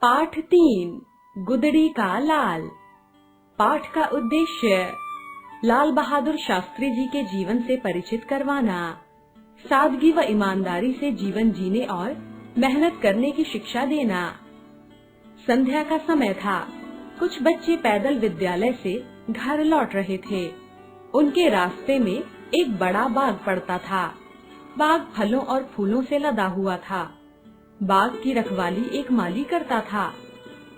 पाठ 3 गुदड़ी का लाल। पाठ का उद्देश्य लाल बहादुर शास्त्री जी के जीवन से परिचित करवाना, सादगी व ईमानदारी से जीवन जीने और मेहनत करने की शिक्षा देना। संध्या का समय था। कुछ बच्चे पैदल विद्यालय से घर लौट रहे थे। उनके रास्ते में एक बड़ा बाग पड़ता था। बाग फलों और फूलों से लदा हुआ था। बाग की रखवाली एक माली करता था।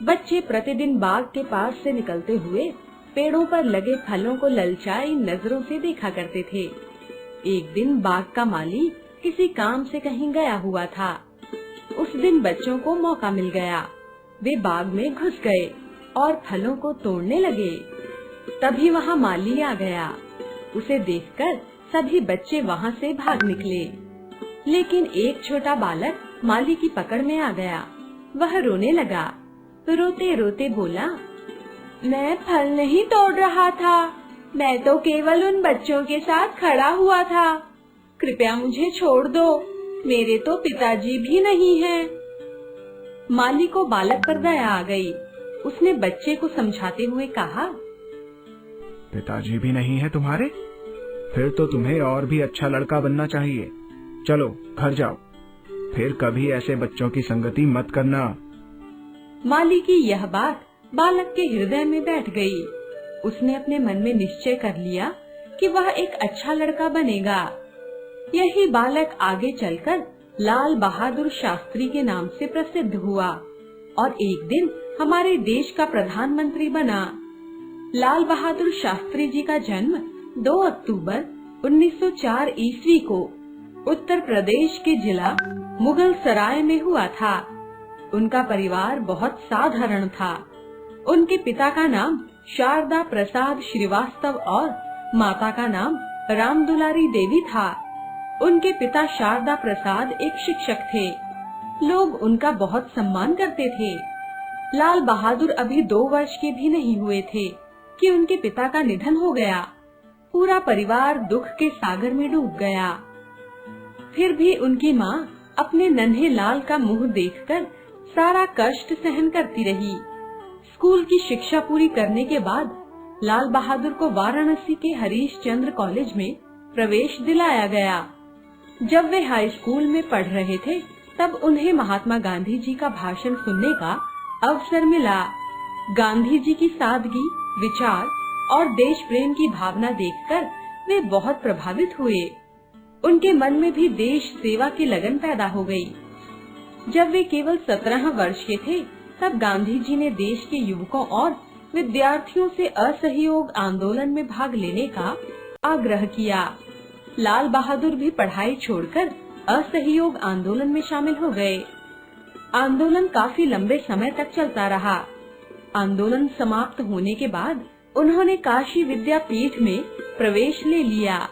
बच्चे प्रतिदिन बाग के पास से निकलते हुए पेड़ों पर लगे फलों को ललचाई नजरों से देखा करते थे। एक दिन बाग का माली किसी काम से कहीं गया हुआ था। उस दिन बच्चों को मौका मिल गया। वे बाग में घुस गए और फलों को तोड़ने लगे। तभी वहाँ माली आ गया। उसे देखकर सभी बच्चे वहाँ से भाग निकले, लेकिन एक छोटा बालक माली की पकड़ में आ गया। वह रोने लगा। रोते रोते बोला, मैं फल नहीं तोड़ रहा था, मैं तो केवल उन बच्चों के साथ खड़ा हुआ था। कृपया मुझे छोड़ दो, मेरे तो पिताजी भी नहीं हैं। माली को बालक पर दया आ गई। उसने बच्चे को समझाते हुए कहा, पिताजी भी नहीं है तुम्हारे? फिर तो तुम्हें और भी अच्छा लड़का बनना चाहिए। चलो घर जाओ, फिर कभी ऐसे बच्चों की संगति मत करना। माली की यह बात बालक के हृदय में बैठ गई। उसने अपने मन में निश्चय कर लिया कि वह एक अच्छा लड़का बनेगा। यही बालक आगे चलकर लाल बहादुर शास्त्री के नाम से प्रसिद्ध हुआ और एक दिन हमारे देश का प्रधानमंत्री बना। लाल बहादुर शास्त्री जी का जन्म 2 अक्टूबर 1904 ईस्वी को उत्तर प्रदेश के जिला मुगल सराय में हुआ था। उनका परिवार बहुत साधारण था। उनके पिता का नाम शारदा प्रसाद श्रीवास्तव और माता का नाम रामदुलारी देवी था। उनके पिता शारदा प्रसाद एक शिक्षक थे। लोग उनका बहुत सम्मान करते थे। लाल बहादुर अभी 2 वर्ष के भी नहीं हुए थे कि उनके पिता का निधन हो गया। पूरा परिवार दुख के सागर में डूब गया। फिर भी उनकी माँ अपने नन्हे लाल का मुंह देखकर सारा कष्ट सहन करती रही। स्कूल की शिक्षा पूरी करने के बाद लाल बहादुर को वाराणसी के हरीश चंद्र कॉलेज में प्रवेश दिलाया गया। जब वे हाई स्कूल में पढ़ रहे थे, तब उन्हें महात्मा गांधी जी का भाषण सुनने का अवसर मिला। गांधी जी की सादगी, विचार और देश प्रेम की भावना देखकर वे बहुत प्रभावित हुए। उनके मन में भी देश सेवा की लगन पैदा हो गई। जब वे केवल 17 वर्ष के थे, तब गांधी जी ने देश के युवकों और विद्यार्थियों से असहयोग आंदोलन में भाग लेने का आग्रह किया। लाल बहादुर भी पढ़ाई छोड़कर असहयोग आंदोलन में शामिल हो गए। आंदोलन काफी लंबे समय तक चलता रहा। आंदोलन समाप्त होने के बाद उन्होंने काशी विद्यापीठ में प्रवेश ले लिया।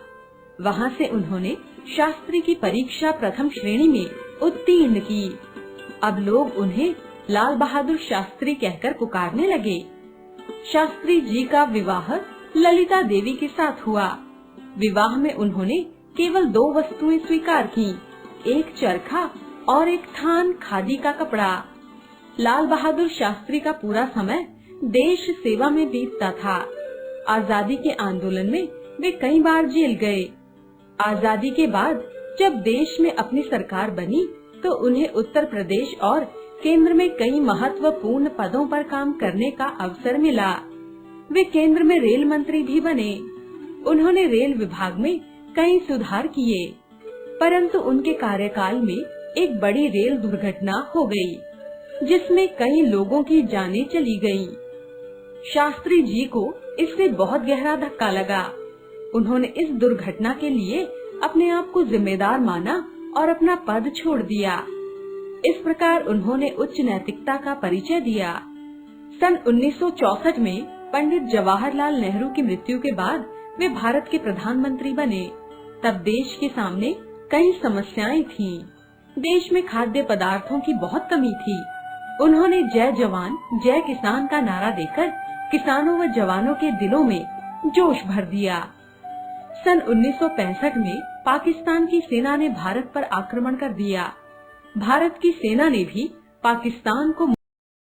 वहाँ से उन्होंने शास्त्री की परीक्षा प्रथम श्रेणी में उत्तीर्ण की। अब लोग उन्हें लाल बहादुर शास्त्री कहकर पुकारने लगे। शास्त्री जी का विवाह ललिता देवी के साथ हुआ। विवाह में उन्होंने केवल 2 वस्तुएं स्वीकार की, एक चरखा और एक थान खादी का कपड़ा। लाल बहादुर शास्त्री का पूरा समय देश सेवा में बीतता था। आजादी के आंदोलन में वे कई बार जेल गए। आजादी के बाद जब देश में अपनी सरकार बनी, तो उन्हें उत्तर प्रदेश और केंद्र में कई महत्वपूर्ण पदों पर काम करने का अवसर मिला। वे केंद्र में रेल मंत्री भी बने। उन्होंने रेल विभाग में कई सुधार किए, परंतु उनके कार्यकाल में एक बड़ी रेल दुर्घटना हो गई, जिसमें कई लोगों की जानें चली गयीं। शास्त्री जी को इससे बहुत गहरा धक्का लगा। उन्होंने इस दुर्घटना के लिए अपने आप को जिम्मेदार माना और अपना पद छोड़ दिया। इस प्रकार उन्होंने उच्च नैतिकता का परिचय दिया। सन 1964 में पंडित जवाहरलाल नेहरू की मृत्यु के बाद वे भारत के प्रधानमंत्री बने। तब देश के सामने कई समस्याएं थीं। देश में खाद्य पदार्थों की बहुत कमी थी। उन्होंने जय जवान जय किसान का नारा देकर किसानों व जवानों के दिलों में जोश भर दिया। सन 1965 में पाकिस्तान की सेना ने भारत पर आक्रमण कर दिया। भारत की सेना ने भी पाकिस्तान को